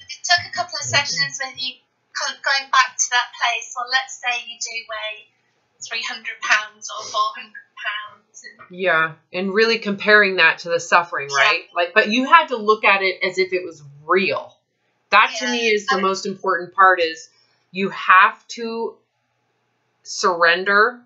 it took a couple of sessions with you going back to that place. Well, let's say you do weigh 300 pounds or 400 pounds. Yeah, and really comparing that to the suffering, right? Like, but you had to look at it as if it was real. That to me is the most important part, is you have to surrender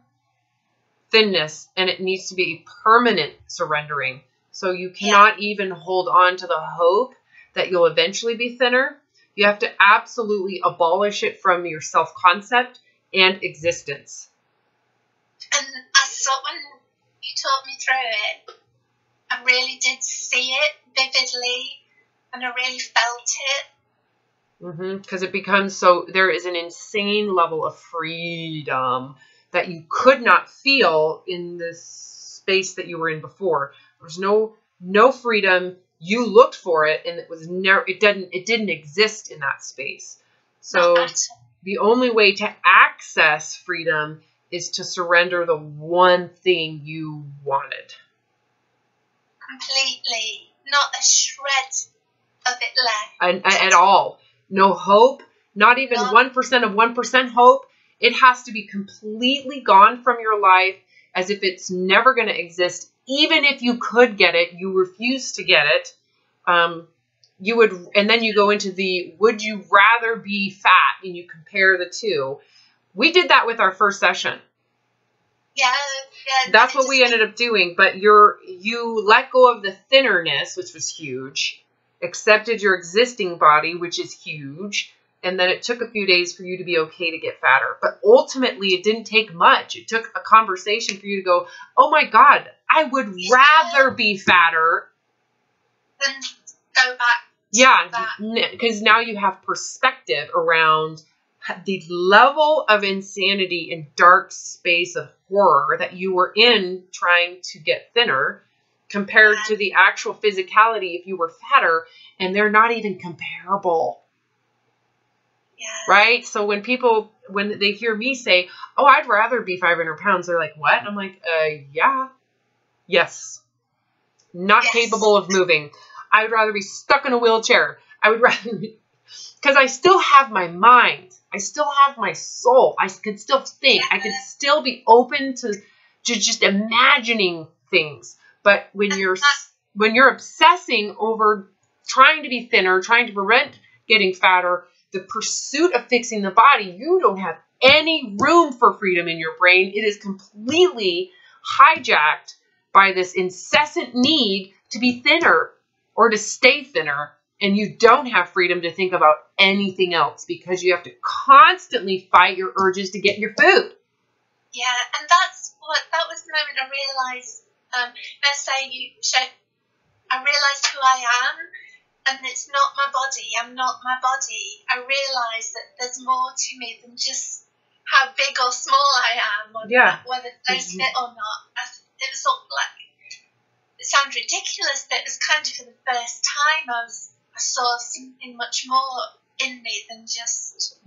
thinness, and it needs to be permanent surrendering. So you cannot even hold on to the hope that you'll eventually be thinner. You have to absolutely abolish it from your self-concept and existence. And I saw, when you taught me through it, I really did see it vividly, and I really felt it. Because it becomes so, there is an insane level of freedom that you could not feel in this space that you were in before. There was no freedom. You looked for it, and it was never. It didn't exist in that space. So the only way to access freedom is to surrender the one thing you wanted. Completely, not a shred of it left. At all. No hope. Not even 1% of 1% hope. It has to be completely gone from your life, as if it's never going to exist. Even if you could get it, you refuse to get it. You would, and then you go into the, would you rather be fat? And you compare the two. We did that with our first session. Yeah. That's what we ended up doing. But you let go of the thinnerness, which was huge. Accepted your existing body, which is huge. And then it took a few days for you to be okay to get fatter. But ultimately, it didn't take much. It took a conversation for you to go, oh my God, I would rather be fatter than go back. Yeah, because now you have perspective around the level of insanity and dark space of horror that you were in trying to get thinner compared to the actual physicality if you were fatter, and they're not even comparable. Right? So when they hear me say, oh, I'd rather be 500 pounds, they're like, what? And I'm like, yes. Not capable of moving. I would rather be stuck in a wheelchair. I would rather, because I still have my mind. I still have my soul. I could still think. I could still be open to just imagining things. But when you're obsessing over trying to be thinner, trying to prevent getting fatter, the pursuit of fixing the body, you don't have any room for freedom in your brain. It is completely hijacked by this incessant need to be thinner or to stay thinner. And you don't have freedom to think about anything else because you have to constantly fight your urges to get your food. Yeah, and that was the moment I realised, let's say I realised who I am, and it's not my body. I'm not my body. I realised that there's more to me than just how big or small I am, or whether clothes fit or not. It was sort of like, it sounds ridiculous, but it was kind of for the first time I saw something much more in me than just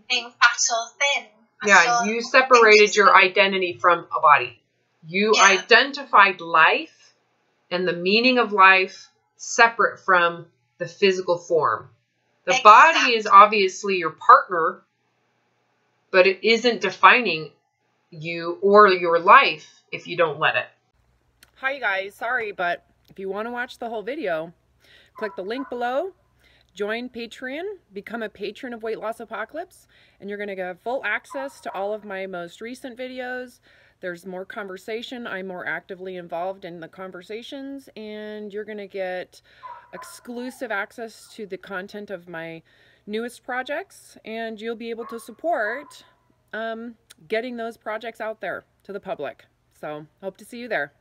being fat or thin. You separated your identity from a body. You identified life and the meaning of life separate from the physical form. The body is obviously your partner, but it isn't defining you or your life if you don't let it. Hi, you guys. Sorry, but if you want to watch the whole video, click the link below, join Patreon, become a patron of Weight Loss Apocalypse, and you're going to get full access to all of my most recent videos. There's more conversation. I'm more actively involved in the conversations, and you're going to get exclusive access to the content of my newest projects, and you'll be able to support getting those projects out there to the public. So, hope to see you there.